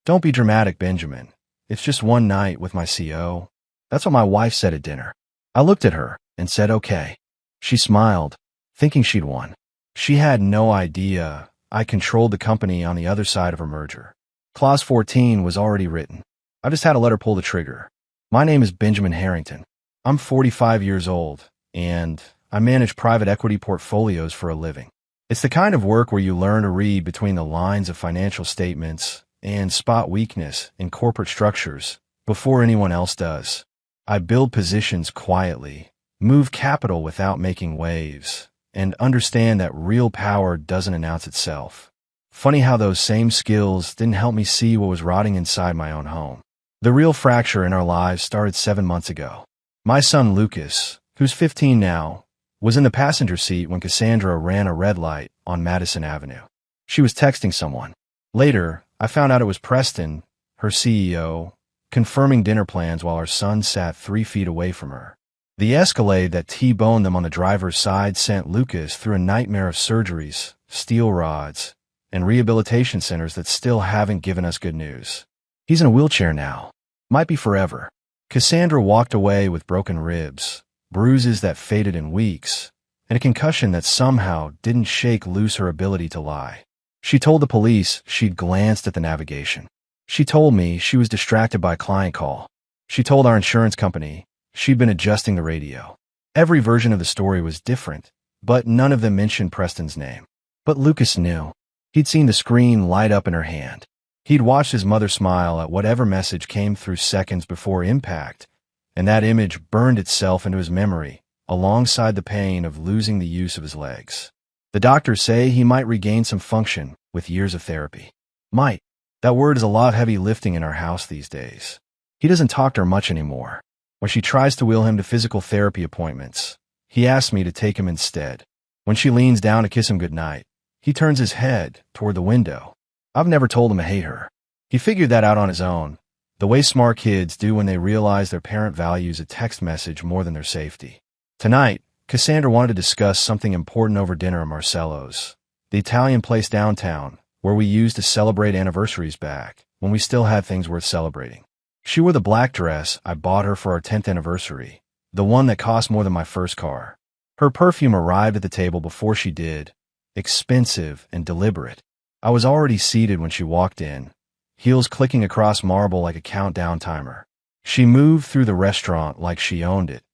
Don't be dramatic, Benjamin. It's just one night with my CO. That's what my wife said at dinner. I looked at her and said, okay. She smiled, thinking she'd won. She had no idea I controlled the company on the other side of her merger. Clause 14 was already written. I just had to let her pull the trigger. My name is Benjamin Harrington. I'm 45 years old, and I manage private equity portfolios for a living. It's the kind of work where you learn to read between the lines of financial statements and spot weakness in corporate structures before anyone else does. I build positions quietly, move capital without making waves, and understand that real power doesn't announce itself. Funny how those same skills didn't help me see what was rotting inside my own home. The real fracture in our lives started 7 months ago. My son Lucas, who's 15 now, was in the passenger seat when Cassandra ran a red light on Madison Avenue. She was texting someone. Later, I found out it was Preston, her CEO, confirming dinner plans while our son sat 3 feet away from her. The Escalade that T-boned them on the driver's side sent Lucas through a nightmare of surgeries, steel rods, and rehabilitation centers that still haven't given us good news. He's in a wheelchair now. Might be forever. Cassandra walked away with broken ribs, bruises that faded in weeks, and a concussion that somehow didn't shake loose her ability to lie. She told the police she'd glanced at the navigation. She told me she was distracted by a client call. She told our insurance company she'd been adjusting the radio. Every version of the story was different, but none of them mentioned Preston's name. But Lucas knew. He'd seen the screen light up in her hand. He'd watched his mother smile at whatever message came through seconds before impact, and that image burned itself into his memory, alongside the pain of losing the use of his legs. The doctors say he might regain some function with years of therapy. Might. That word is a lot of heavy lifting in our house these days. He doesn't talk to her much anymore. When she tries to wheel him to physical therapy appointments, he asks me to take him instead. When she leans down to kiss him goodnight, he turns his head toward the window. I've never told him I hate her. He figured that out on his own, the way smart kids do when they realize their parent values a text message more than their safety. Tonight, Cassandra wanted to discuss something important over dinner at Marcello's, the Italian place downtown, where we used to celebrate anniversaries back, when we still had things worth celebrating. She wore the black dress I bought her for our 10th anniversary, the one that cost more than my first car. Her perfume arrived at the table before she did, expensive and deliberate. I was already seated when she walked in, heels clicking across marble like a countdown timer. She moved through the restaurant like she owned it,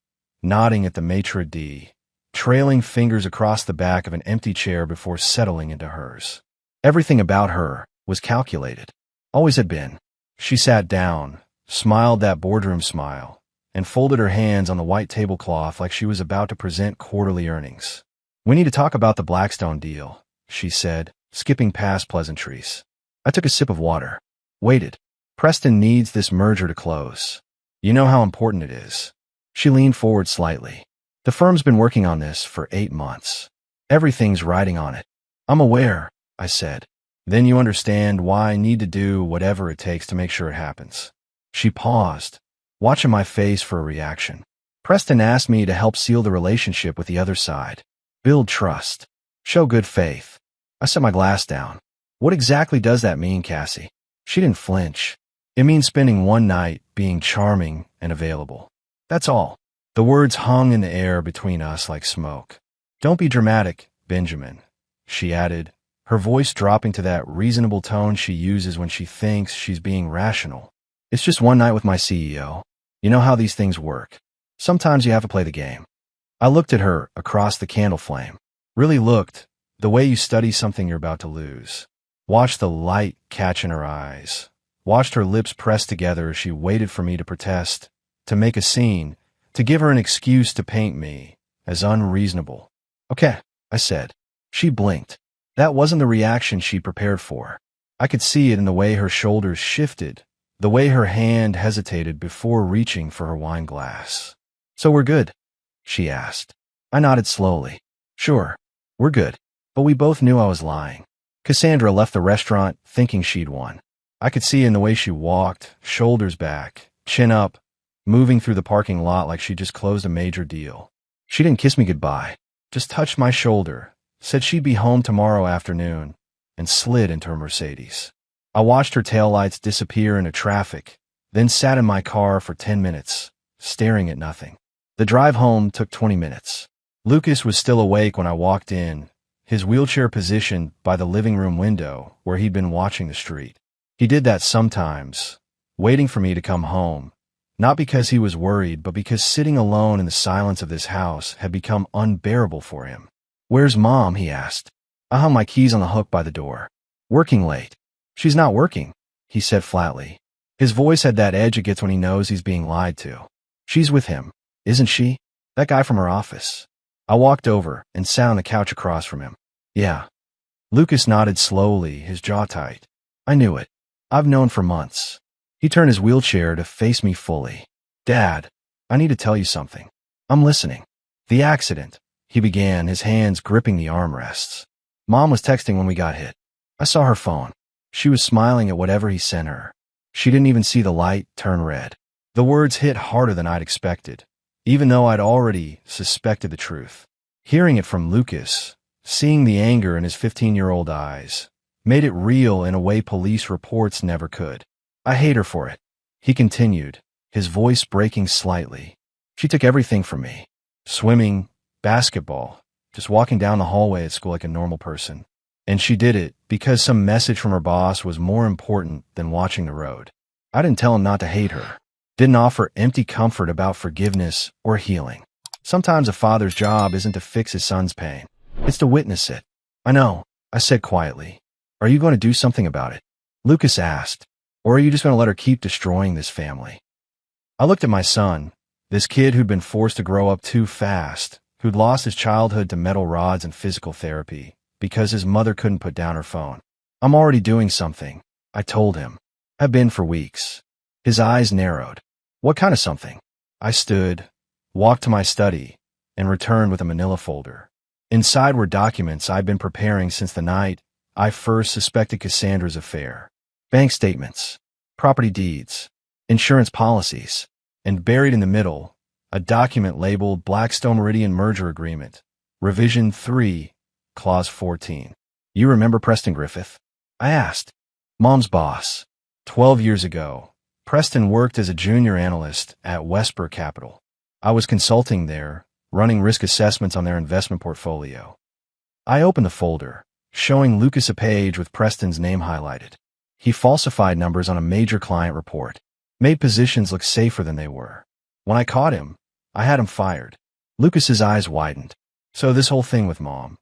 nodding at the maitre d', trailing fingers across the back of an empty chair before settling into hers. Everything about her was calculated. Always had been. She sat down, smiled that boardroom smile, and folded her hands on the white tablecloth like she was about to present quarterly earnings. "We need to talk about the Blackstone deal," she said, skipping past pleasantries. I took a sip of water. Waited. Preston needs this merger to close. You know how important it is. She leaned forward slightly. The firm's been working on this for 8 months. Everything's riding on it. I'm aware, I said. Then you understand why I need to do whatever it takes to make sure it happens. She paused, watching my face for a reaction. Preston asked me to help seal the relationship with the other side. Build trust. Show good faith. I set my glass down. What exactly does that mean, Cassie? She didn't flinch. It means spending one night being charming and available. That's all. The words hung in the air between us like smoke. Don't be dramatic, Benjamin, she added, her voice dropping to that reasonable tone she uses when she thinks she's being rational. It's just one night with my CEO. You know how these things work. Sometimes you have to play the game. I looked at her across the candle flame. Really looked, the way you study something you're about to lose. Watched the light catch in her eyes. Watched her lips press together as she waited for me to protest, to make a scene, to give her an excuse to paint me as unreasonable. Okay, I said. She blinked. That wasn't the reaction she prepared for. I could see it in the way her shoulders shifted, the way her hand hesitated before reaching for her wine glass. So we're good? She asked. I nodded slowly. Sure, we're good. But we both knew I was lying. Cassandra left the restaurant thinking she'd won. I could see in the way she walked, shoulders back, chin up, moving through the parking lot like she just closed a major deal. She didn't kiss me goodbye, just touched my shoulder, said she'd be home tomorrow afternoon, and slid into her Mercedes. I watched her taillights disappear into traffic, then sat in my car for 10 minutes, staring at nothing. The drive home took 20 minutes. Lucas was still awake when I walked in, his wheelchair positioned by the living room window where he'd been watching the street. He did that sometimes, waiting for me to come home, not because he was worried, but because sitting alone in the silence of this house had become unbearable for him. "Where's Mom?" he asked. I hung my keys on the hook by the door. "Working late." "She's not working," he said flatly. His voice had that edge it gets when he knows he's being lied to. "She's with him, isn't she? That guy from her office." I walked over and sat on the couch across from him. "Yeah." Lucas nodded slowly, his jaw tight. "I knew it. I've known for months." He turned his wheelchair to face me fully. "Dad, I need to tell you something." "I'm listening." "The accident," he began, his hands gripping the armrests. "Mom was texting when we got hit. I saw her phone. She was smiling at whatever he sent her. She didn't even see the light turn red." The words hit harder than I'd expected, even though I'd already suspected the truth. Hearing it from Lucas, seeing the anger in his 15-year-old eyes, made it real in a way police reports never could. "I hate her for it," he continued, his voice breaking slightly. "She took everything from me. Swimming, basketball, just walking down the hallway at school like a normal person. And she did it because some message from her boss was more important than watching the road. I didn't tell him not to hate her. Didn't offer empty comfort about forgiveness or healing. Sometimes a father's job isn't to fix his son's pain. It's to witness it." "I know," I said quietly. "Are you going to do something about it?" Lucas asked. "Or are you just going to let her keep destroying this family?" I looked at my son, this kid who'd been forced to grow up too fast, who'd lost his childhood to metal rods and physical therapy because his mother couldn't put down her phone. "I'm already doing something," I told him. "I've been for weeks." His eyes narrowed. "What kind of something?" I stood, walked to my study, and returned with a manila folder. Inside were documents I'd been preparing since the night I first suspected Cassandra's affair. Bank statements, property deeds, insurance policies, and buried in the middle, a document labeled Blackstone Meridian Merger Agreement, Revision 3, Clause 14. "You remember Preston Griffith?" I asked. "Mom's boss. 12 years ago, Preston worked as a junior analyst at Westbrook Capital. I was consulting there, running risk assessments on their investment portfolio." I opened the folder, showing Lucas a page with Preston's name highlighted. He falsified numbers on a major client report, made positions look safer than they were. When I caught him, I had him fired. Lucas's eyes widened. So this whole thing with Mom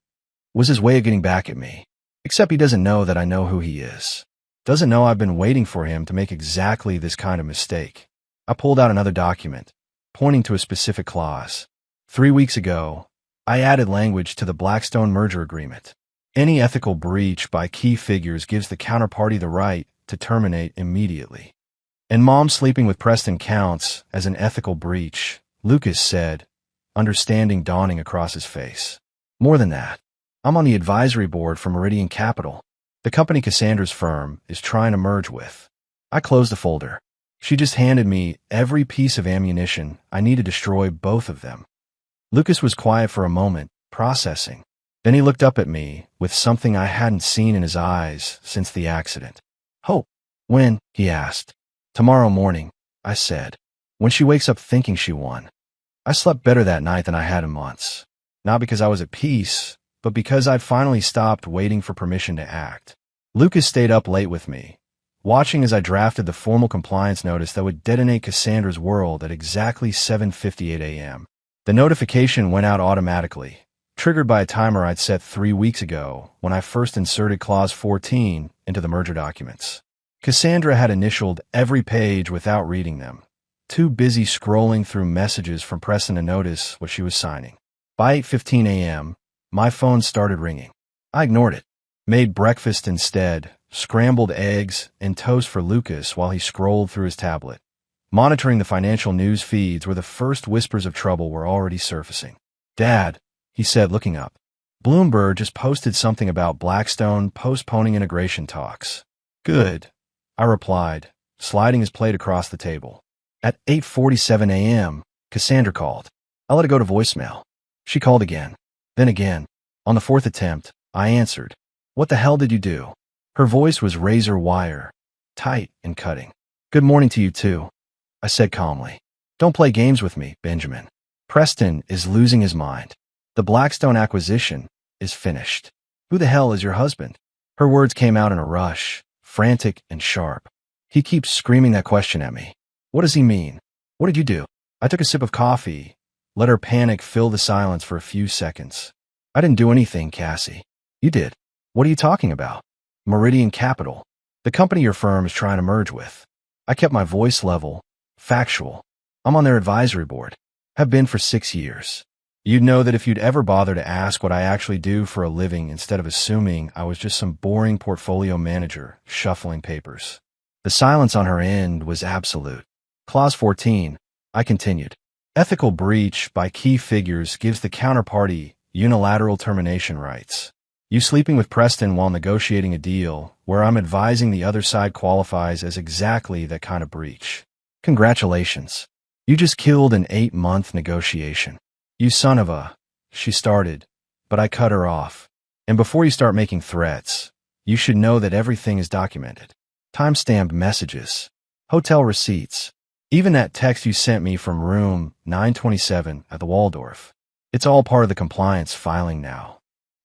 was his way of getting back at me. Except he doesn't know that I know who he is. Doesn't know I've been waiting for him to make exactly this kind of mistake. I pulled out another document, pointing to a specific clause. 3 weeks ago, I added language to the Blackstone merger agreement. Any ethical breach by key figures gives the counterparty the right to terminate immediately. And Mom sleeping with Preston counts as an ethical breach, Lucas said, understanding dawning across his face. More than that, I'm on the advisory board for Meridian Capital, the company Cassandra's firm is trying to merge with. I closed the folder. She just handed me every piece of ammunition I need to destroy both of them. Lucas was quiet for a moment, processing. Then he looked up at me with something I hadn't seen in his eyes since the accident. "Hope." "When?" he asked. "Tomorrow morning," I said. "When she wakes up thinking she won." I slept better that night than I had in months. Not because I was at peace, but because I'd finally stopped waiting for permission to act. Lucas stayed up late with me, watching as I drafted the formal compliance notice that would detonate Cassandra's world at exactly 7:58 a.m. The notification went out automatically, triggered by a timer I'd set 3 weeks ago when I first inserted Clause 14 into the merger documents. Cassandra had initialed every page without reading them, too busy scrolling through messages from Preston to notice what she was signing. By 8:15 a.m., my phone started ringing. I ignored it, made breakfast instead, scrambled eggs and toast for Lucas while he scrolled through his tablet, monitoring the financial news feeds where the first whispers of trouble were already surfacing. "Dad," he said, looking up. "Bloomberg just posted something about Blackstone postponing integration talks." "Good," I replied, sliding his plate across the table. At 8:47 a.m., Cassandra called. I let it go to voicemail. She called again, then again. On the fourth attempt, I answered. "What the hell did you do?" Her voice was razor wire, tight and cutting. "Good morning to you too," I said calmly. "Don't play games with me, Benjamin. Preston is losing his mind. The Blackstone acquisition is finished. Who the hell is your husband?" Her words came out in a rush, frantic and sharp. "He keeps screaming that question at me. What does he mean? What did you do?" I took a sip of coffee, let her panic fill the silence for a few seconds. "I didn't do anything, Cassie." "You did. What are you talking about?" "Meridian Capital. The company your firm is trying to merge with." I kept my voice level, factual. "I'm on their advisory board. Have been for 6 years. You'd know that if you'd ever bother to ask what I actually do for a living instead of assuming I was just some boring portfolio manager shuffling papers." The silence on her end was absolute. "Clause 14, I continued. Ethical breach by key figures gives the counterparty unilateral termination rights. You sleeping with Preston while negotiating a deal where I'm advising the other side qualifies as exactly that kind of breach. Congratulations. You just killed an 8-month negotiation. You son of a..." She started, but I cut her off. "And before you start making threats, you should know that everything is documented. Timestamped messages, hotel receipts, even that text you sent me from room 927 at the Waldorf. It's all part of the compliance filing now."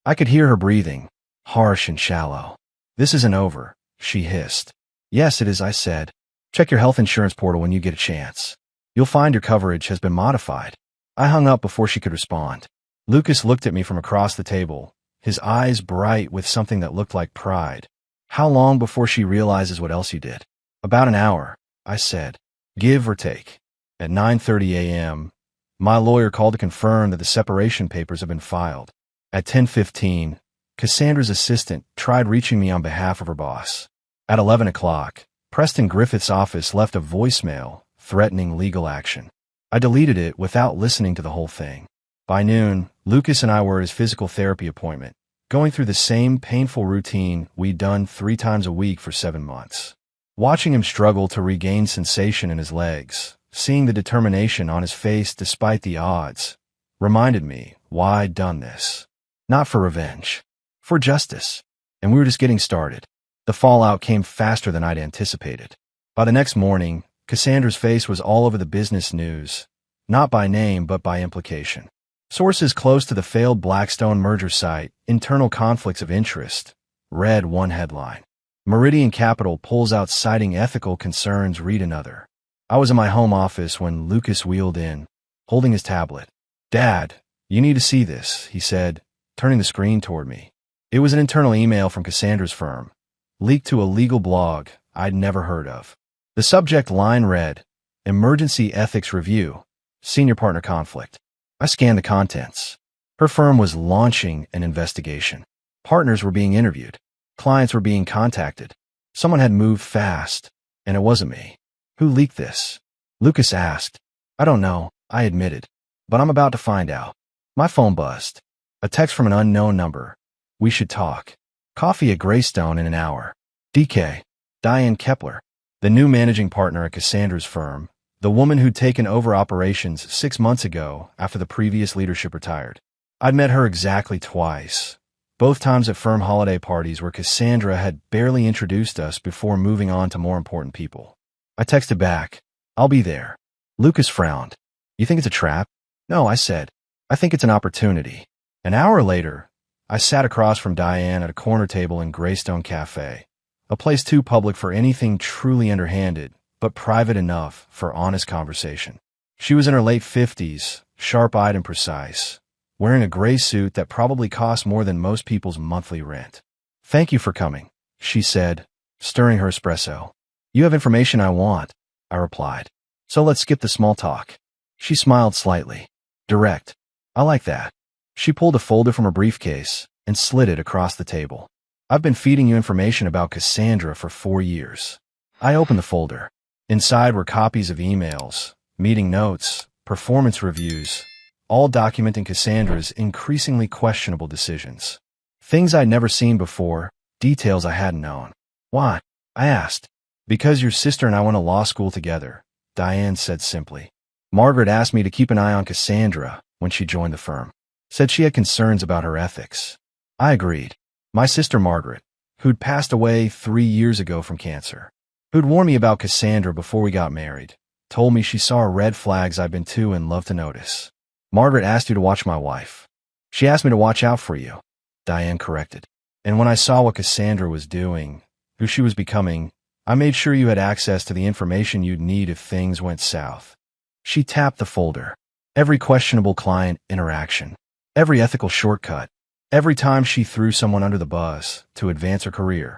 I could hear her breathing, harsh and shallow. "This isn't over," she hissed. "Yes, it is," I said. "Check your health insurance portal when you get a chance. You'll find your coverage has been modified." I hung up before she could respond. Lucas looked at me from across the table, his eyes bright with something that looked like pride. "How long before she realizes what else you did?" "About an hour," I said. "Give or take." At 9:30 a.m., my lawyer called to confirm that the separation papers have been filed. At 10:15, Cassandra's assistant tried reaching me on behalf of her boss. At 11 o'clock, Preston Griffith's office left a voicemail threatening legal action. I deleted it without listening to the whole thing. By noon, Lucas and I were at his physical therapy appointment, going through the same painful routine we'd done 3 times a week for 7 months. Watching him struggle to regain sensation in his legs, seeing the determination on his face despite the odds, reminded me why I'd done this. Not for revenge, for justice. And we were just getting started. The fallout came faster than I'd anticipated. By the next morning, Cassandra's face was all over the business news, not by name but by implication. Sources close to the failed Blackstone merger site, internal conflicts of interest, read one headline. Meridian Capital pulls out citing ethical concerns, read another. I was in my home office when Lucas wheeled in, holding his tablet. "Dad, you need to see this," he said, turning the screen toward me. It was an internal email from Cassandra's firm, leaked to a legal blog I'd never heard of. The subject line read, "Emergency Ethics Review, Senior Partner Conflict." I scanned the contents. Her firm was launching an investigation. Partners were being interviewed. Clients were being contacted. Someone had moved fast, and it wasn't me. "Who leaked this?" Lucas asked. "I don't know," I admitted, "but I'm about to find out." My phone buzzed. A text from an unknown number. "We should talk. Coffee at Greystone in an hour. DK. Diane Kepler." The new managing partner at Cassandra's firm, the woman who'd taken over operations 6 months ago after the previous leadership retired. I'd met her exactly twice, both times at firm holiday parties where Cassandra had barely introduced us before moving on to more important people. I texted back, "I'll be there." Lucas frowned. "You think it's a trap?" "No," I said. "I think it's an opportunity." An hour later, I sat across from Diane at a corner table in Greystone Cafe, a place too public for anything truly underhanded, but private enough for honest conversation. She was in her late 50s, sharp-eyed and precise, wearing a gray suit that probably cost more than most people's monthly rent. "Thank you for coming," she said, stirring her espresso. "You have information I want," I replied. "So let's skip the small talk." She smiled slightly. "Direct. I like that." She pulled a folder from her briefcase and slid it across the table. "I've been feeding you information about Cassandra for 4 years." I opened the folder. Inside were copies of emails, meeting notes, performance reviews, all documenting Cassandra's increasingly questionable decisions. Things I'd never seen before, details I hadn't known. "Why?" I asked. "Because your sister and I went to law school together," Diane said simply. "Margaret asked me to keep an eye on Cassandra when she joined the firm. Said she had concerns about her ethics." I agreed. "My sister Margaret. who'd passed away 3 years ago from cancer, who'd warned me about Cassandra before we got married, told me she saw red flags I've been too and love to notice. Margaret asked you to watch my wife. She asked me to watch out for you, Diane corrected. And when I saw what Cassandra was doing, who she was becoming, I made sure you had access to the information you'd need if things went south. She tapped the folder. Every questionable client interaction, every ethical shortcut, every time she threw someone under the bus to advance her career.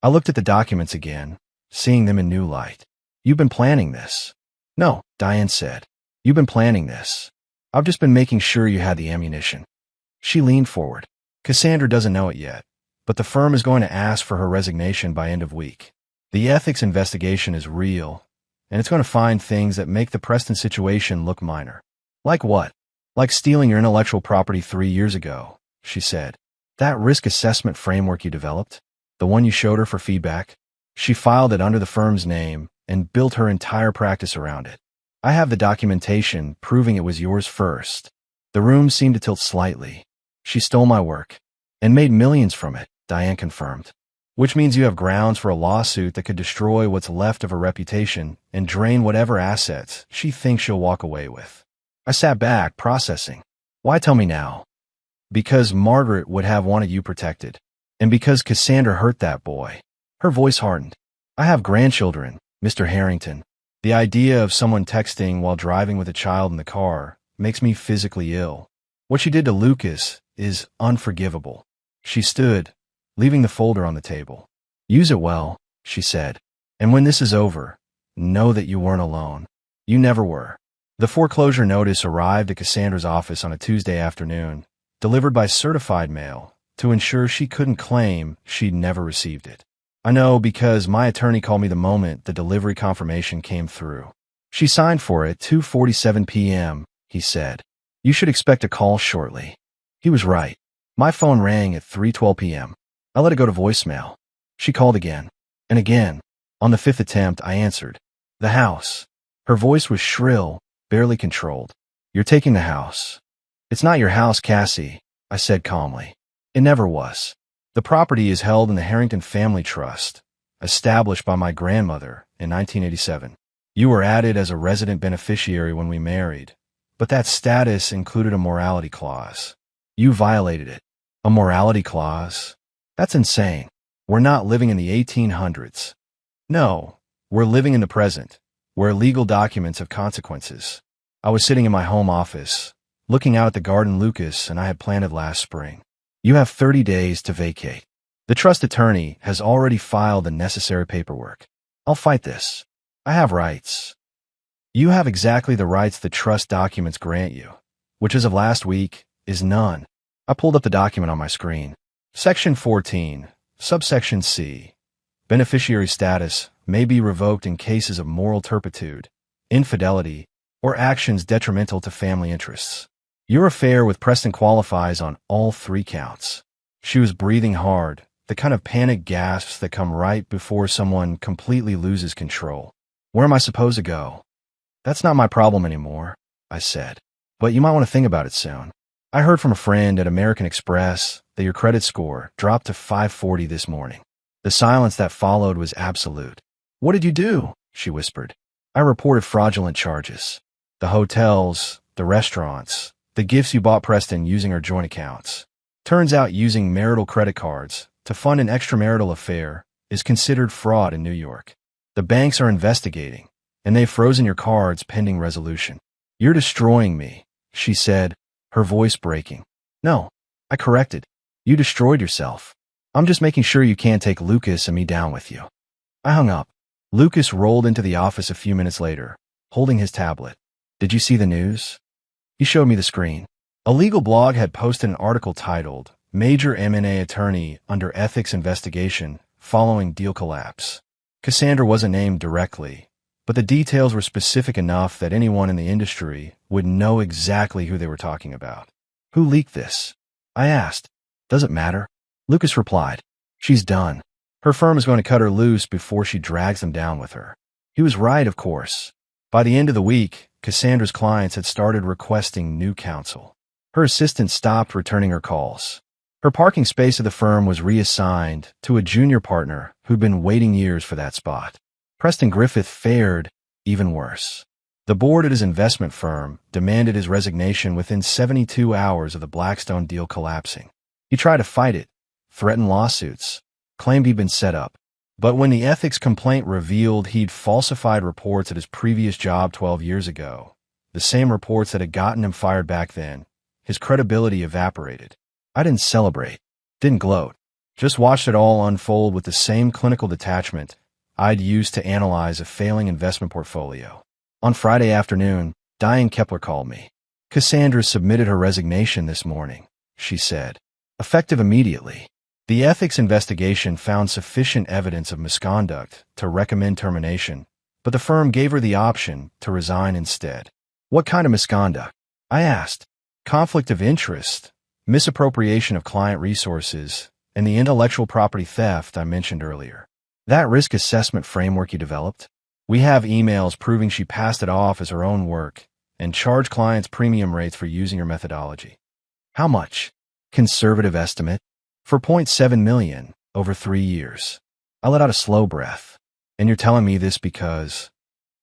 I looked at the documents again, seeing them in new light. You've been planning this. No, Diane said. You've been planning this. I've just been making sure you had the ammunition. She leaned forward. Cassandra doesn't know it yet, but the firm is going to ask for her resignation by end of week. The ethics investigation is real, and it's going to find things that make the Preston situation look minor. Like what? Like stealing your intellectual property 3 years ago, she said. That risk assessment framework you developed? The one you showed her for feedback? She filed it under the firm's name and built her entire practice around it. I have the documentation proving it was yours first. The room seemed to tilt slightly. She stole my work and made millions from it, Diane confirmed. Which means you have grounds for a lawsuit that could destroy what's left of her reputation and drain whatever assets she thinks she'll walk away with. I sat back, processing. Why tell me now? Because Margaret would have wanted you protected. And because Cassandra hurt that boy. Her voice hardened. I have grandchildren, Mr. Harrington. The idea of someone texting while driving with a child in the car makes me physically ill. What she did to Lucas is unforgivable. She stood, leaving the folder on the table. Use it well, she said. And when this is over, know that you weren't alone. You never were. The foreclosure notice arrived at Cassandra's office on a Tuesday afternoon, delivered by certified mail, to ensure she couldn't claim she'd never received it. I know because my attorney called me the moment the delivery confirmation came through. She signed for it 2:47 p.m., he said. You should expect a call shortly. He was right. My phone rang at 3:12 p.m. I let it go to voicemail. She called again and again. On the 5th attempt, I answered. The house. Her voice was shrill, barely controlled. You're taking the house. It's not your house, Cassie, I said calmly. It never was. The property is held in the Harrington Family Trust, established by my grandmother in 1987. You were added as a resident beneficiary when we married, but that status included a morality clause. You violated it. A morality clause? That's insane. We're not living in the 1800s. No, we're living in the present, where legal documents have consequences. I was sitting in my home office, looking out at the garden Lucas and I had planted last spring. You have 30 days to vacate. The trust attorney has already filed the necessary paperwork. I'll fight this. I have rights. You have exactly the rights the trust documents grant you, which as of last week is none. I pulled up the document on my screen. Section 14, subsection C. Beneficiary status may be revoked in cases of moral turpitude, infidelity, or actions detrimental to family interests. Your affair with Preston qualifies on all 3 counts. She was breathing hard, the kind of panic gasps that come right before someone completely loses control. Where am I supposed to go? That's not my problem anymore, I said. But you might want to think about it soon. I heard from a friend at American Express that your credit score dropped to 540 this morning. The silence that followed was absolute. What did you do? She whispered. I reported fraudulent charges. The hotels, the restaurants, the gifts you bought Preston using our joint accounts. Turns out using marital credit cards to fund an extramarital affair is considered fraud in New York. The banks are investigating, and they've frozen your cards pending resolution. You're destroying me, she said, her voice breaking. No, I corrected. You destroyed yourself. I'm just making sure you can't take Lucas and me down with you. I hung up. Lucas rolled into the office a few minutes later, holding his tablet. Did you see the news? He showed me the screen. A legal blog had posted an article titled, Major M&A Attorney Under Ethics Investigation Following Deal Collapse. Cassandra wasn't named directly, but the details were specific enough that anyone in the industry would know exactly who they were talking about. Who leaked this? I asked. Does it matter? Lucas replied. She's done. Her firm is going to cut her loose before she drags them down with her. He was right, of course. By the end of the week, Cassandra's clients had started requesting new counsel. Her assistant stopped returning her calls. Her parking space at the firm was reassigned to a junior partner who'd been waiting years for that spot. Preston Griffith fared even worse. The board at his investment firm demanded his resignation within 72 hours of the Blackstone deal collapsing. He tried to fight it, threatened lawsuits, claimed he'd been set up. But when the ethics complaint revealed he'd falsified reports at his previous job 12 years ago, the same reports that had gotten him fired back then, his credibility evaporated. I didn't celebrate, didn't gloat, just watched it all unfold with the same clinical detachment I'd used to analyze a failing investment portfolio. On Friday afternoon, Diane Kepler called me. Cassandra submitted her resignation this morning, she said. Effective immediately. The ethics investigation found sufficient evidence of misconduct to recommend termination, but the firm gave her the option to resign instead. What kind of misconduct? I asked. Conflict of interest, misappropriation of client resources, and the intellectual property theft I mentioned earlier. That risk assessment framework you developed? We have emails proving she passed it off as her own work and charged clients premium rates for using her methodology. How much? Conservative estimate? For $0.7 million over 3 years. I let out a slow breath. And you're telling me this because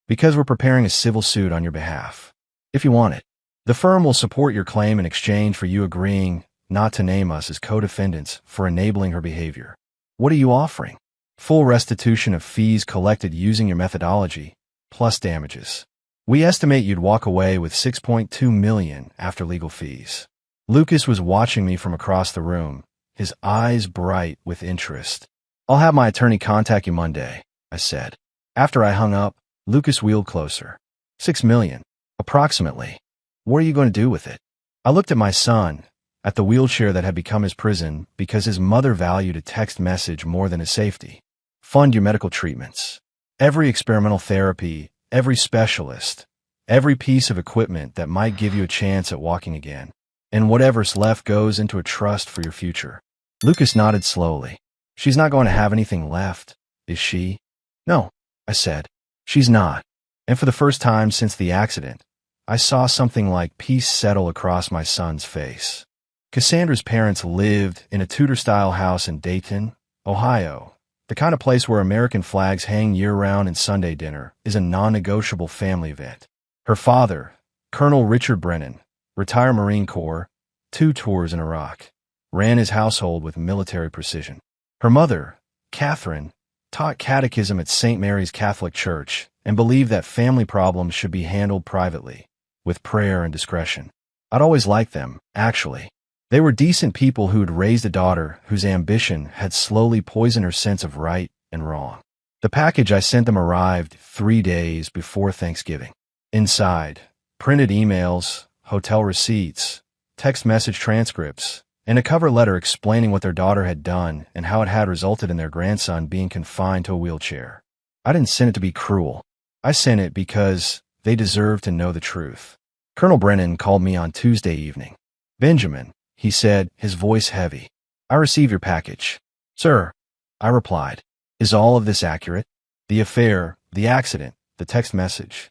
we're preparing a civil suit on your behalf. If you want it, the firm will support your claim in exchange for you agreeing not to name us as co-defendants for enabling her behavior. What are you offering? Full restitution of fees collected using your methodology, plus damages. We estimate you'd walk away with $6.2 million after legal fees. Lucas was watching me from across the room, his eyes bright with interest. I'll have my attorney contact you Monday, I said. After I hung up, Lucas wheeled closer. $6 million, approximately. What are you going to do with it? I looked at my son, at the wheelchair that had become his prison because his mother valued a text message more than his safety. Fund your medical treatments. Every experimental therapy, every specialist, every piece of equipment that might give you a chance at walking again. And whatever's left goes into a trust for your future. Lucas nodded slowly. She's not going to have anything left, is she? No, I said. She's not. And for the first time since the accident, I saw something like peace settle across my son's face. Cassandra's parents lived in a Tudor-style house in Dayton, Ohio, the kind of place where American flags hang year-round and Sunday dinner is a non-negotiable family event. Her father, Colonel Richard Brennan, retired Marine Corps, 2 tours in Iraq, ran his household with military precision. Her mother, Catherine, taught catechism at St. Mary's Catholic Church and believed that family problems should be handled privately, with prayer and discretion. I'd always liked them, actually. They were decent people who had raised a daughter whose ambition had slowly poisoned her sense of right and wrong. The package I sent them arrived 3 days before Thanksgiving. Inside, printed emails, hotel receipts, text message transcripts, and a cover letter explaining what their daughter had done and how it had resulted in their grandson being confined to a wheelchair. I didn't send it to be cruel. I sent it because they deserved to know the truth. Colonel Brennan called me on Tuesday evening. Benjamin, he said, his voice heavy. I received your package. Sir, I replied. Is all of this accurate? The affair, the accident, the text message?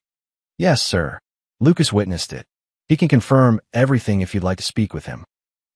Yes, sir. Lucas witnessed it. He can confirm everything if you'd like to speak with him.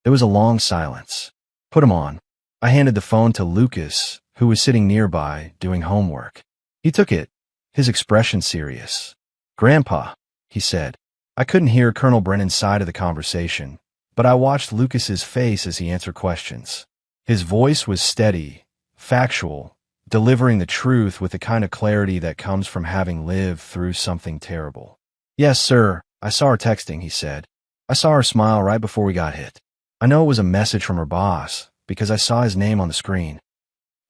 There was a long silence. Put him on. I handed the phone to Lucas, who was sitting nearby doing homework. He took it, his expression serious. Grandpa, he said. I couldn't hear Colonel Brennan's side of the conversation, but I watched Lucas's face as he answered questions. His voice was steady, factual, delivering the truth with the kind of clarity that comes from having lived through something terrible. Yes, sir, I saw her texting, he said. I saw her smile right before we got hit. I know it was a message from her boss, because I saw his name on the screen.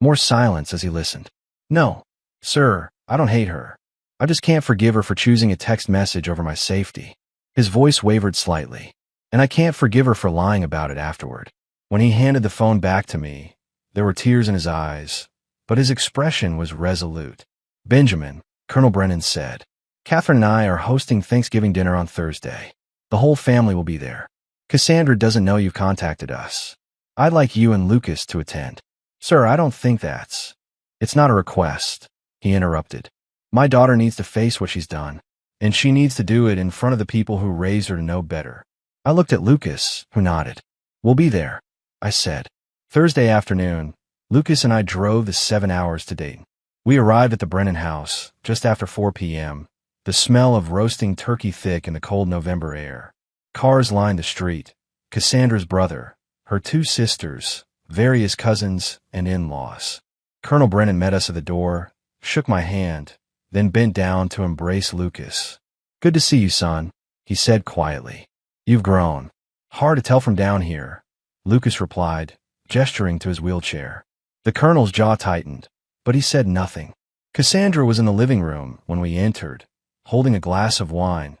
More silence as he listened. No, sir, I don't hate her. I just can't forgive her for choosing a text message over my safety. His voice wavered slightly. And I can't forgive her for lying about it afterward. When he handed the phone back to me, there were tears in his eyes, but his expression was resolute. Benjamin, Colonel Brennan said, Catherine and I are hosting Thanksgiving dinner on Thursday. The whole family will be there. Cassandra doesn't know you've contacted us. I'd like you and Lucas to attend. Sir, I don't think it's not a request, he interrupted. My daughter needs to face what she's done, and she needs to do it in front of the people who raised her to know better. I looked at Lucas, who nodded. We'll be there. I said. Thursday afternoon, Lucas and I drove the 7 hours to Dayton. We arrived at the Brennan house just after 4 p.m., the smell of roasting turkey thick in the cold November air. Cars lined the street. Cassandra's brother, her 2 sisters, various cousins, and in-laws. Colonel Brennan met us at the door, shook my hand, then bent down to embrace Lucas. "Good to see you, son," he said quietly. "You've grown." "Hard to tell from down here," Lucas replied, gesturing to his wheelchair. The colonel's jaw tightened, but he said nothing. Cassandra was in the living room when we entered, holding a glass of wine,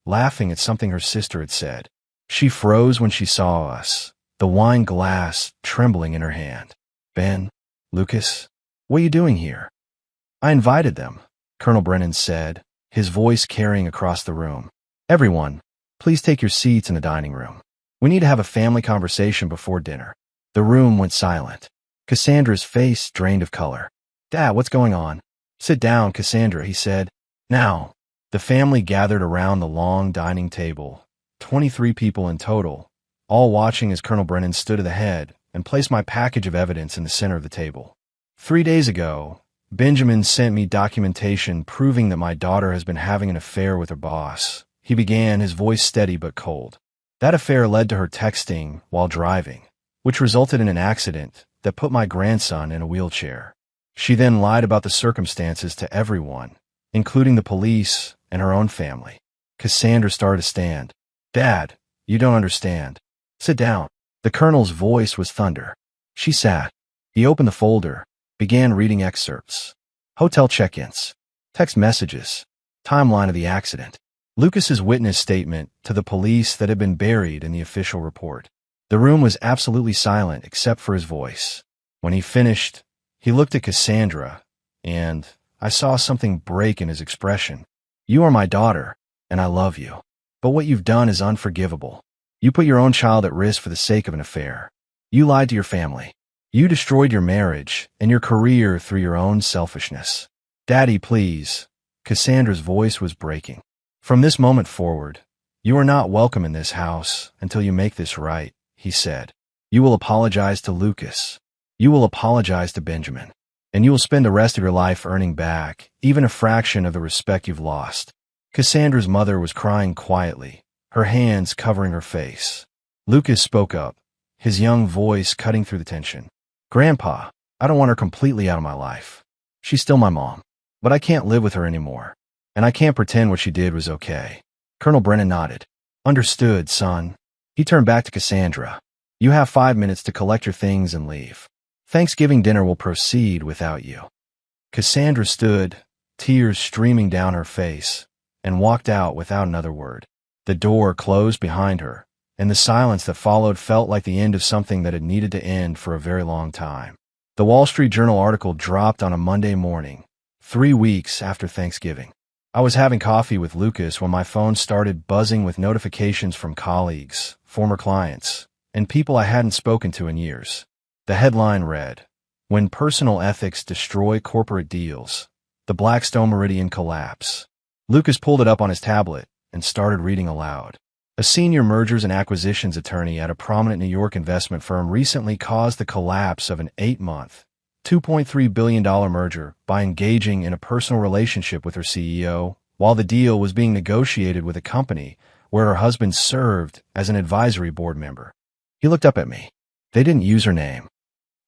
laughing at something her sister had said. She froze when she saw us, the wine glass trembling in her hand. "Ben, Lucas, what are you doing here?" "I invited them," Colonel Brennan said, his voice carrying across the room. "Everyone, please take your seats in the dining room. We need to have a family conversation before dinner." The room went silent. Cassandra's face drained of color. "Dad, what's going on?" "Sit down, Cassandra," he said. "Now." The family gathered around the long dining table, 23 people in total, all watching as Colonel Brennan stood at the head and placed my package of evidence in the center of the table. 3 days ago, Benjamin sent me documentation proving that my daughter has been having an affair with her boss. He began, his voice steady but cold. That affair led to her texting while driving, which resulted in an accident that put my grandson in a wheelchair. She then lied about the circumstances to everyone, including the police and her own family. Cassandra started to stand. "Dad, you don't understand. Sit down." The colonel's voice was thunder. She sat. He opened the folder, began reading excerpts. Hotel check-ins, text messages, timeline of the accident, Lucas's witness statement to the police that had been buried in the official report. The room was absolutely silent except for his voice. When he finished, he looked at Cassandra, and I saw something break in his expression. "You are my daughter, and I love you. But what you've done is unforgivable. You put your own child at risk for the sake of an affair. You lied to your family. You destroyed your marriage and your career through your own selfishness." "Daddy, please." Cassandra's voice was breaking. "From this moment forward, you are not welcome in this house until you make this right," he said. "You will apologize to Lucas. You will apologize to Benjamin. And you will spend the rest of your life earning back even a fraction of the respect you've lost." Cassandra's mother was crying quietly, her hands covering her face. Lucas spoke up, his young voice cutting through the tension. "Grandpa, I don't want her completely out of my life. She's still my mom, but I can't live with her anymore, and I can't pretend what she did was okay." Colonel Brennan nodded. "Understood, son." He turned back to Cassandra. "You have 5 minutes to collect your things and leave. Thanksgiving dinner will proceed without you." Cassandra stood, tears streaming down her face, and walked out without another word. The door closed behind her, and the silence that followed felt like the end of something that had needed to end for a very long time. The Wall Street Journal article dropped on a Monday morning, 3 weeks after Thanksgiving. I was having coffee with Lucas when my phone started buzzing with notifications from colleagues, former clients, and people I hadn't spoken to in years. The headline read, "When Personal Ethics Destroy Corporate Deals, the Blackstone Meridian Collapse." Lucas pulled it up on his tablet and started reading aloud. "A senior mergers and acquisitions attorney at a prominent New York investment firm recently caused the collapse of an 8-month, $2.3 billion merger by engaging in a personal relationship with her CEO while the deal was being negotiated with a company where her husband served as an advisory board member." He looked up at me. "They didn't use her name."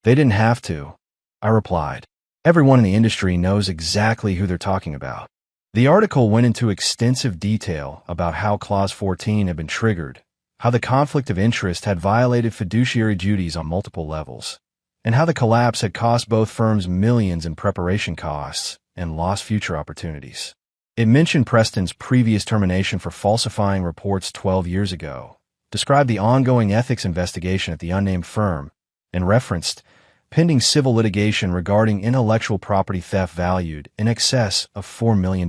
"They didn't have to," I replied. "Everyone in the industry knows exactly who they're talking about." The article went into extensive detail about how Clause 14 had been triggered, how the conflict of interest had violated fiduciary duties on multiple levels, and how the collapse had cost both firms millions in preparation costs and lost future opportunities. It mentioned Preston's previous termination for falsifying reports 12 years ago, described the ongoing ethics investigation at the unnamed firm, and referenced pending civil litigation regarding intellectual property theft valued in excess of $4 million.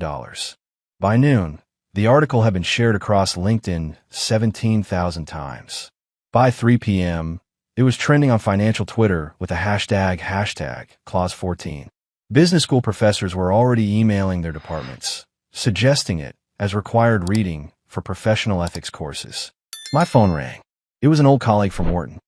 By noon, the article had been shared across LinkedIn 17,000 times. By 3 p.m., it was trending on financial Twitter with the hashtag Clause 14. Business school professors were already emailing their departments, suggesting it as required reading for professional ethics courses. My phone rang. It was an old colleague from Wharton.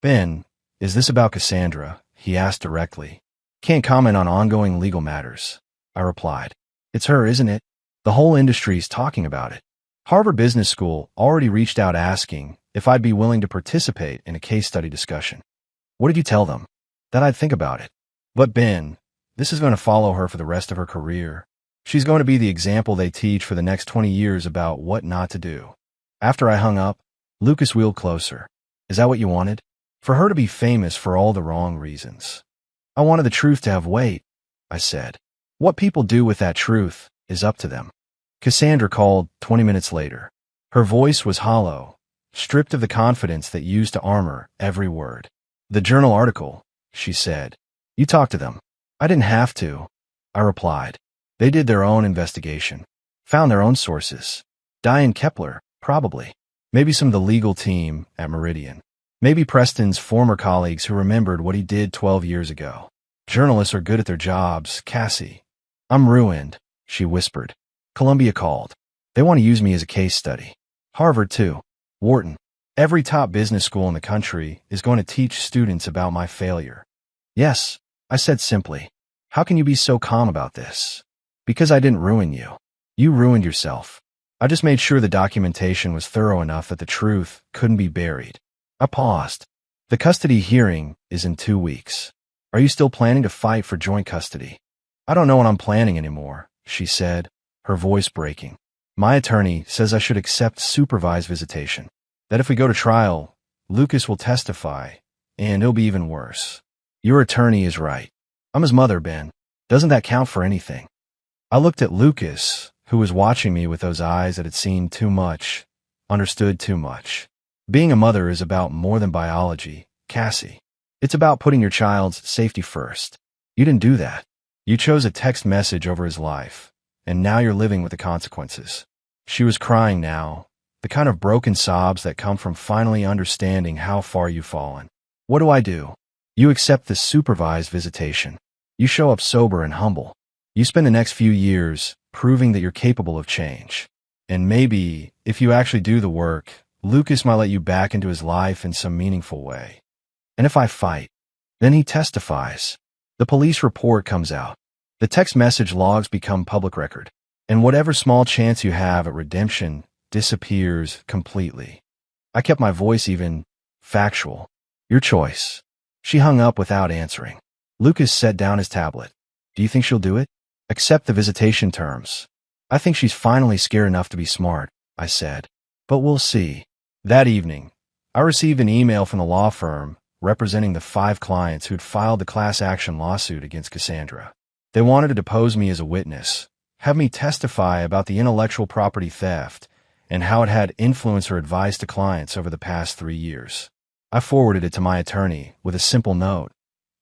Ben, is this about Cassandra? He asked directly. Can't comment on ongoing legal matters, I replied. It's her, isn't it? The whole industry's talking about it. Harvard Business School already reached out asking if I'd be willing to participate in a case study discussion. What did you tell them? That I'd think about it. But Ben, this is going to follow her for the rest of her career. She's going to be the example they teach for the next 20 years about what not to do. After I hung up, Lucas wheeled closer. Is that what you wanted? For her to be famous for all the wrong reasons. I wanted the truth to have weight, I said. What people do with that truth is up to them. Cassandra called 20 minutes later. Her voice was hollow, stripped of the confidence that used to armor every word. The journal article, she said. You talked to them. I didn't have to, I replied. They did their own investigation. Found their own sources. Diane Kepler, probably. Maybe some of the legal team at Meridian. Maybe Preston's former colleagues who remembered what he did 12 years ago. Journalists are good at their jobs, Cassie. I'm ruined, she whispered. Columbia called. They want to use me as a case study. Harvard, too. Wharton. Every top business school in the country is going to teach students about my failure. Yes, I said simply. How can you be so calm about this? Because I didn't ruin you. You ruined yourself. I just made sure the documentation was thorough enough that the truth couldn't be buried. I paused. The custody hearing is in 2 weeks. Are you still planning to fight for joint custody? I don't know what I'm planning anymore, she said, her voice breaking. My attorney says I should accept supervised visitation. That if we go to trial, Lucas will testify, and it'll be even worse. Your attorney is right. I'm his mother, Ben. Doesn't that count for anything? I looked at Lucas, who was watching me with those eyes that had seen too much, understood too much. Being a mother is about more than biology, Cassie. It's about putting your child's safety first. You didn't do that. You chose a text message over his life, and now you're living with the consequences. She was crying now, the kind of broken sobs that come from finally understanding how far you've fallen. What do I do? You accept this supervised visitation. You show up sober and humble. You spend the next few years proving that you're capable of change. And maybe, if you actually do the work, Lucas might let you back into his life in some meaningful way. And if I fight, then he testifies. The police report comes out. The text message logs become public record. And whatever small chance you have at redemption disappears completely. I kept my voice even factual. Your choice. She hung up without answering. Lucas set down his tablet. Do you think she'll do it? Accept the visitation terms. I think she's finally scared enough to be smart, I said. But we'll see. That evening, I received an email from the law firm representing the 5 clients who'd filed the class action lawsuit against Cassandra. They wanted to depose me as a witness, have me testify about the intellectual property theft and how it had influenced her advice to clients over the past 3 years. I forwarded it to my attorney with a simple note.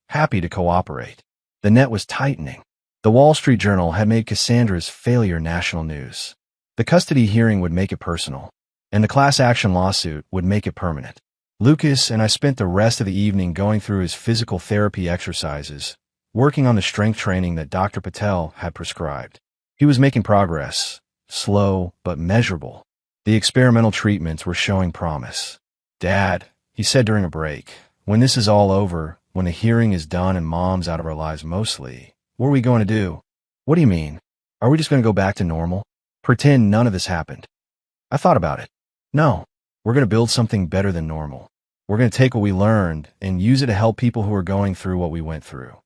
Happy to cooperate. The net was tightening. The Wall Street Journal had made Cassandra's failure national news. The custody hearing would make it personal, and the class action lawsuit would make it permanent. Lucas and I spent the rest of the evening going through his physical therapy exercises, working on the strength training that Dr. Patel had prescribed. He was making progress, slow but measurable. The experimental treatments were showing promise. Dad, he said during a break, when this is all over, when the hearing is done and Mom's out of our lives mostly, what are we going to do? What do you mean? Are we just going to go back to normal? Pretend none of this happened? I thought about it. No, we're going to build something better than normal. We're going to take what we learned and use it to help people who are going through what we went through.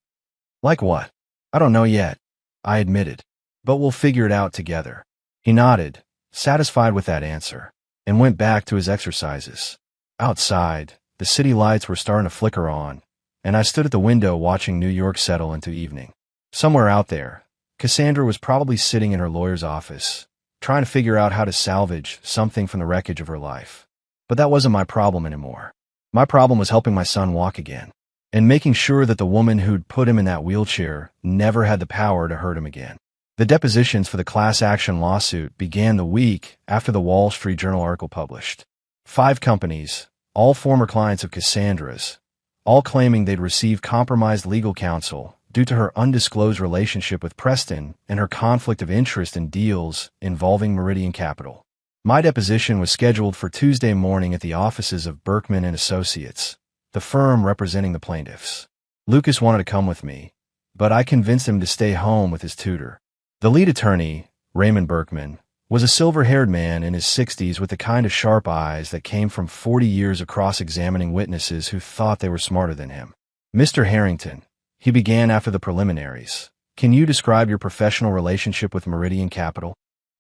Like what? I don't know yet, I admitted. But we'll figure it out together. He nodded, satisfied with that answer, and went back to his exercises. Outside, the city lights were starting to flicker on, and I stood at the window watching New York settle into evening. Somewhere out there, Cassandra was probably sitting in her lawyer's office, trying to figure out how to salvage something from the wreckage of her life. But that wasn't my problem anymore. My problem was helping my son walk again, and making sure that the woman who'd put him in that wheelchair never had the power to hurt him again. The depositions for the class action lawsuit began the week after the Wall Street Journal article published. 5 companies, all former clients of Cassandra's, all claiming they'd received compromised legal counsel due to her undisclosed relationship with Preston and her conflict of interest in deals involving Meridian Capital. My deposition was scheduled for Tuesday morning at the offices of Berkman and Associates, the firm representing the plaintiffs. Lucas wanted to come with me, but I convinced him to stay home with his tutor. The lead attorney, Raymond Berkman, was a silver-haired man in his 60s with the kind of sharp eyes that came from 40 years of cross-examining witnesses who thought they were smarter than him. Mr. Harrington, he began after the preliminaries. Can you describe your professional relationship with Meridian Capital?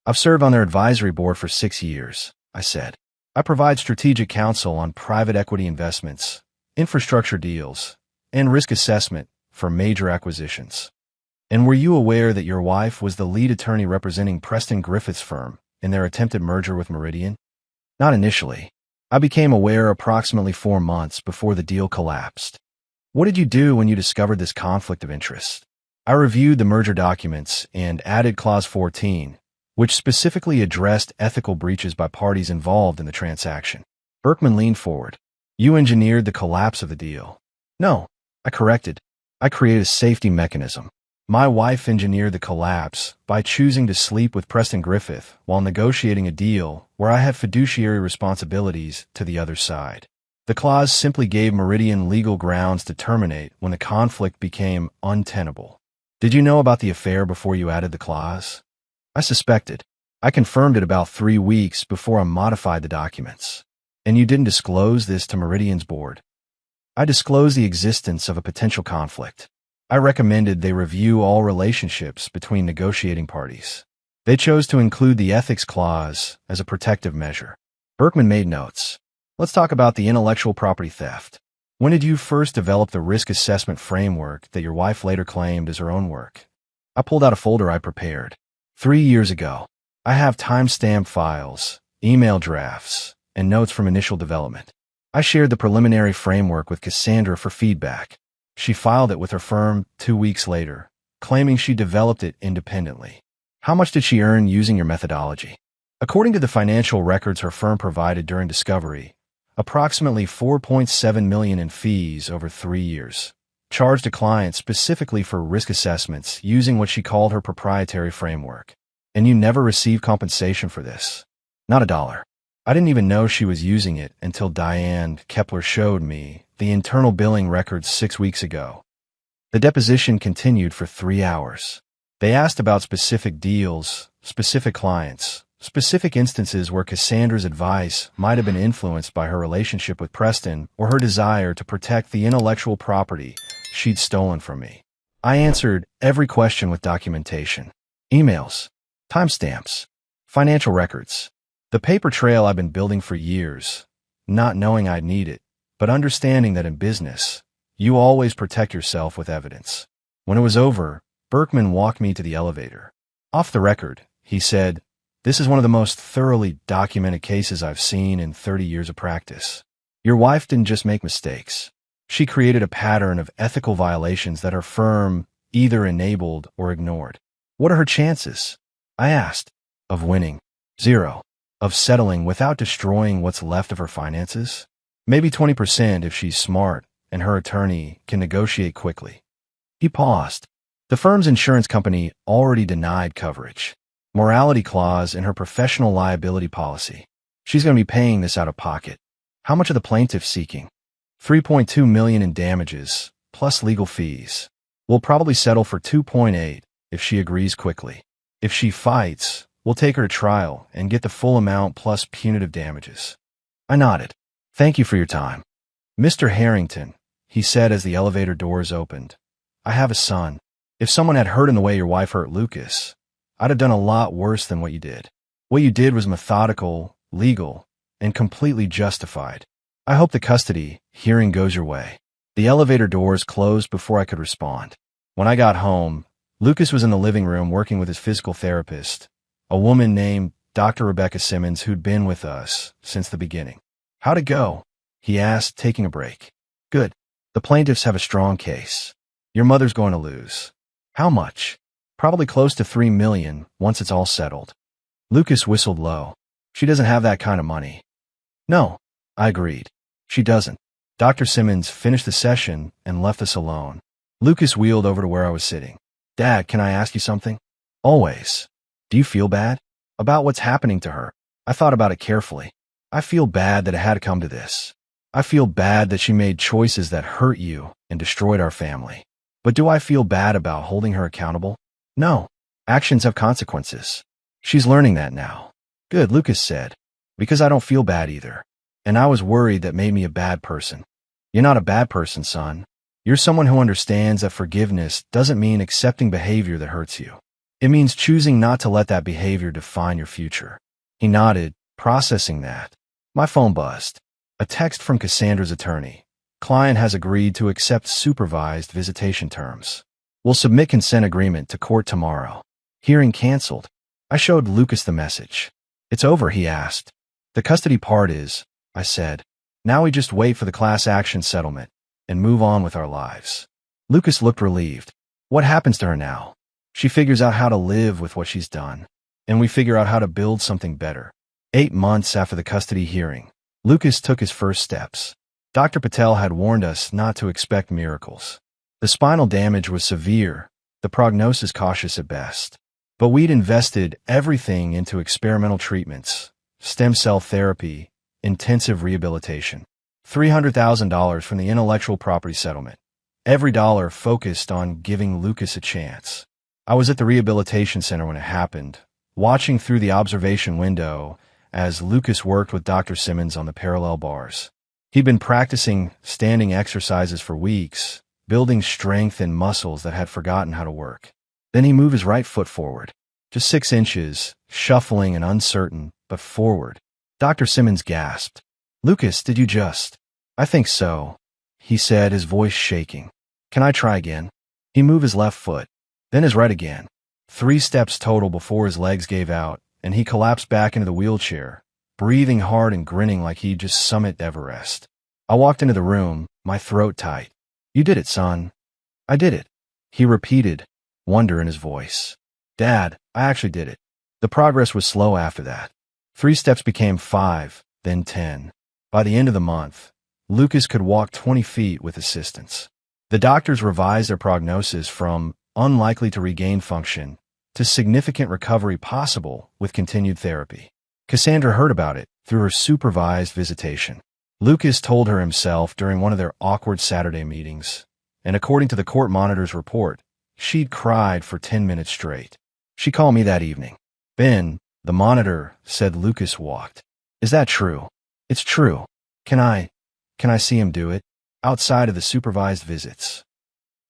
I've served on their advisory board for 6 years, I said. I provide strategic counsel on private equity investments, infrastructure deals, and risk assessment for major acquisitions. And were you aware that your wife was the lead attorney representing Preston Griffith's firm in their attempted merger with Meridian? Not initially. I became aware approximately 4 months before the deal collapsed. What did you do when you discovered this conflict of interest? I reviewed the merger documents and added Clause 14, which specifically addressed ethical breaches by parties involved in the transaction. Berkman leaned forward. You engineered the collapse of the deal. No, I corrected. I created a safety mechanism. My wife engineered the collapse by choosing to sleep with Preston Griffith while negotiating a deal where I had fiduciary responsibilities to the other side. The clause simply gave Meridian legal grounds to terminate when the conflict became untenable. Did you know about the affair before you added the clause? I suspected. I confirmed it about 3 weeks before I modified the documents. And you didn't disclose this to Meridian's board? I disclosed the existence of a potential conflict. I recommended they review all relationships between negotiating parties. They chose to include the ethics clause as a protective measure. Berkman made notes. Let's talk about the intellectual property theft. When did you first develop the risk assessment framework that your wife later claimed as her own work? I pulled out a folder I prepared. 3 years ago. I have timestamp files, email drafts, and notes from initial development. I shared the preliminary framework with Cassandra for feedback. She filed it with her firm 2 weeks later, claiming she developed it independently. How much did she earn using your methodology? According to the financial records her firm provided during discovery, approximately $4.7 million in fees over 3 years, charged to clients specifically for risk assessments using what she called her proprietary framework. And you never received compensation for this? Not a dollar. I didn't even know she was using it until Diane Kepler showed me the internal billing records 6 weeks ago. The deposition continued for 3 hours. They asked about specific deals, specific clients, specific instances where Cassandra's advice might have been influenced by her relationship with Preston or her desire to protect the intellectual property she'd stolen from me. I answered every question with documentation, emails, timestamps, financial records, the paper trail I've been building for years, not knowing I'd need it, but understanding that in business, you always protect yourself with evidence. When it was over, Berkman walked me to the elevator. Off the record, he said, "This is one of the most thoroughly documented cases I've seen in 30 years of practice. Your wife didn't just make mistakes. She created a pattern of ethical violations that her firm either enabled or ignored. What are her chances?" I asked. Of winning? 0. Of settling without destroying what's left of her finances? Maybe 20% if she's smart and her attorney can negotiate quickly. He paused. The firm's insurance company already denied coverage. Morality clause in her professional liability policy. She's going to be paying this out of pocket. How much are the plaintiffs seeking? $3.2 million in damages, plus legal fees. We'll probably settle for $2.8 if she agrees quickly. If she fights, we'll take her to trial and get the full amount plus punitive damages. I nodded. Thank you for your time. Mr. Harrington, he said as the elevator doors opened, I have a son. If someone had hurt in the way your wife hurt Lucas, I'd have done a lot worse than what you did. What you did was methodical, legal, and completely justified. I hope the custody hearing goes your way. The elevator doors closed before I could respond. When I got home, Lucas was in the living room working with his physical therapist, a woman named Dr. Rebecca Simmons who'd been with us since the beginning. How'd it go? He asked, taking a break. Good. The plaintiffs have a strong case. Your mother's going to lose. How much? Probably close to $3 million once it's all settled. Lucas whistled low. She doesn't have that kind of money. No, I agreed. She doesn't. Dr. Simmons finished the session and left us alone. Lucas wheeled over to where I was sitting. Dad, can I ask you something? Always. Do you feel bad? About what's happening to her? I thought about it carefully. I feel bad that it had to come to this. I feel bad that she made choices that hurt you and destroyed our family. But do I feel bad about holding her accountable? No. Actions have consequences. She's learning that now. Good, Lucas said. Because I don't feel bad either. And I was worried that made me a bad person. You're not a bad person, son. You're someone who understands that forgiveness doesn't mean accepting behavior that hurts you. It means choosing not to let that behavior define your future. He nodded, processing that. My phone buzzed. A text from Cassandra's attorney. Client has agreed to accept supervised visitation terms. We'll submit consent agreement to court tomorrow. Hearing canceled. I showed Lucas the message. It's over, he asked. The custody part is, I said. Now we just wait for the class action settlement and move on with our lives. Lucas looked relieved. What happens to her now? She figures out how to live with what she's done. And we figure out how to build something better. 8 months after the custody hearing, Lucas took his first steps. Dr. Patel had warned us not to expect miracles. The spinal damage was severe, the prognosis cautious at best. But we'd invested everything into experimental treatments, stem cell therapy, intensive rehabilitation. $300,000 from the intellectual property settlement. Every dollar focused on giving Lucas a chance. I was at the rehabilitation center when it happened, watching through the observation window as Lucas worked with Dr. Simmons on the parallel bars. He'd been practicing standing exercises for weeks, building strength in muscles that had forgotten how to work. Then he moved his right foot forward, just 6 inches, shuffling and uncertain, but forward. Dr. Simmons gasped. Lucas, did you just? I think so, he said, his voice shaking. Can I try again? He moved his left foot, then his right again. 3 steps total before his legs gave out, and he collapsed back into the wheelchair, breathing hard and grinning like he'd just summited Everest. I walked into the room, my throat tight. You did it, son. I did it, he repeated, wonder in his voice. Dad, I actually did it. The progress was slow after that. 3 steps became 5, then 10. By the end of the month, Lucas could walk 20 feet with assistance. The doctors revised their prognosis from unlikely to regain function to significant recovery possible with continued therapy. Cassandra heard about it through her supervised visitation. Lucas told her himself during one of their awkward Saturday meetings, and according to the court monitor's report, she'd cried for 10 minutes straight. She called me that evening. Ben, the monitor, said Lucas walked. Is that true? It's true. Can I see him do it? Outside of the supervised visits.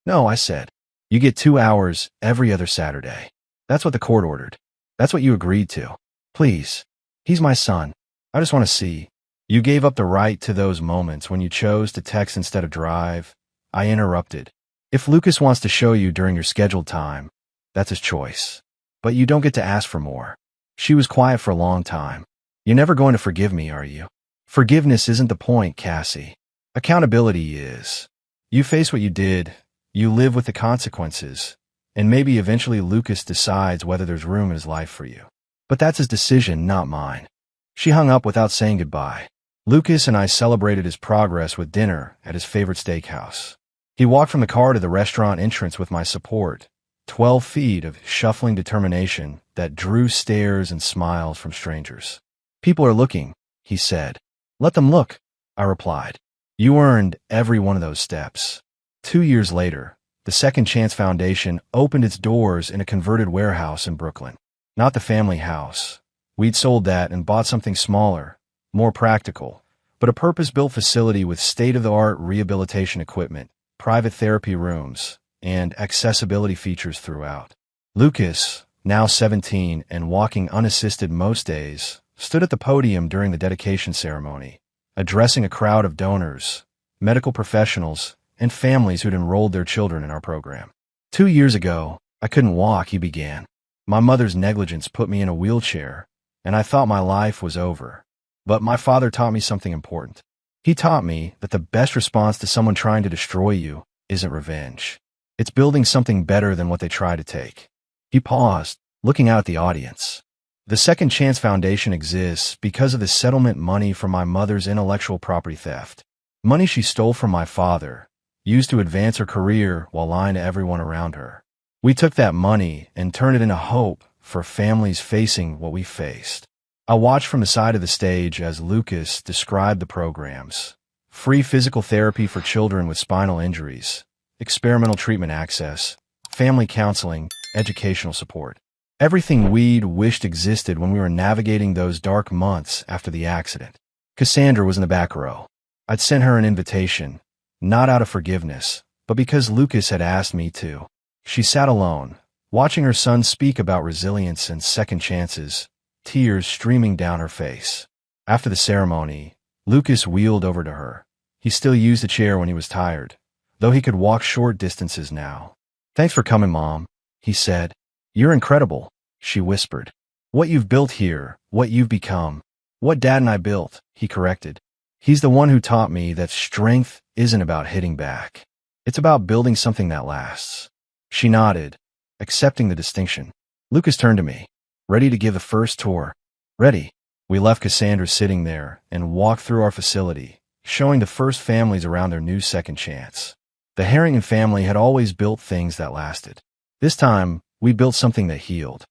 No, I said. You get 2 hours every other Saturday. That's what the court ordered. That's what you agreed to. Please. He's my son. I just want to see. You gave up the right to those moments when you chose to text instead of drive. I interrupted. If Lucas wants to show you during your scheduled time, that's his choice. But you don't get to ask for more. She was quiet for a long time. You're never going to forgive me, are you? Forgiveness isn't the point, Cassie. Accountability is. You face what you did, you live with the consequences, and maybe eventually Lucas decides whether there's room in his life for you. But that's his decision, not mine. She hung up without saying goodbye. Lucas and I celebrated his progress with dinner at his favorite steakhouse. He walked from the car to the restaurant entrance with my support, 12 feet of shuffling determination that drew stares and smiles from strangers. People are looking, he said. Let them look, I replied. You earned every one of those steps. 2 years later, the Second Chance Foundation opened its doors in a converted warehouse in Brooklyn. Not the family house. We'd sold that and bought something smaller, more practical, but a purpose-built facility with state-of-the-art rehabilitation equipment, private therapy rooms, and accessibility features throughout. Lucas, now 17 and walking unassisted most days, stood at the podium during the dedication ceremony, addressing a crowd of donors, medical professionals, and families who'd enrolled their children in our program. 2 years ago, I couldn't walk, he began. My mother's negligence put me in a wheelchair, and I thought my life was over. But my father taught me something important. He taught me that the best response to someone trying to destroy you isn't revenge. It's building something better than what they try to take. He paused, looking out at the audience. The Second Chance Foundation exists because of the settlement money from my mother's intellectual property theft. Money she stole from my father, used to advance her career while lying to everyone around her. We took that money and turned it into hope for families facing what we faced. I watched from the side of the stage as Lucas described the programs, free physical therapy for children with spinal injuries, experimental treatment access, family counseling, educational support. Everything we'd wished existed when we were navigating those dark months after the accident. Cassandra was in the back row. I'd sent her an invitation, not out of forgiveness, but because Lucas had asked me to. She sat alone, watching her son speak about resilience and second chances, tears streaming down her face. After the ceremony, Lucas wheeled over to her. He still used a chair when he was tired, though he could walk short distances now. "Thanks for coming, Mom," he said. "You're incredible," she whispered. "What you've built here, what you've become." "What Dad and I built," he corrected. "He's the one who taught me that strength isn't about hitting back. It's about building something that lasts." She nodded, accepting the distinction. Lucas turned to me. "Ready to give the first tour?" "Ready." We left Cassandra sitting there and walked through our facility, showing the first families around their new second chance. The Harrington family had always built things that lasted. This time, we built something that healed.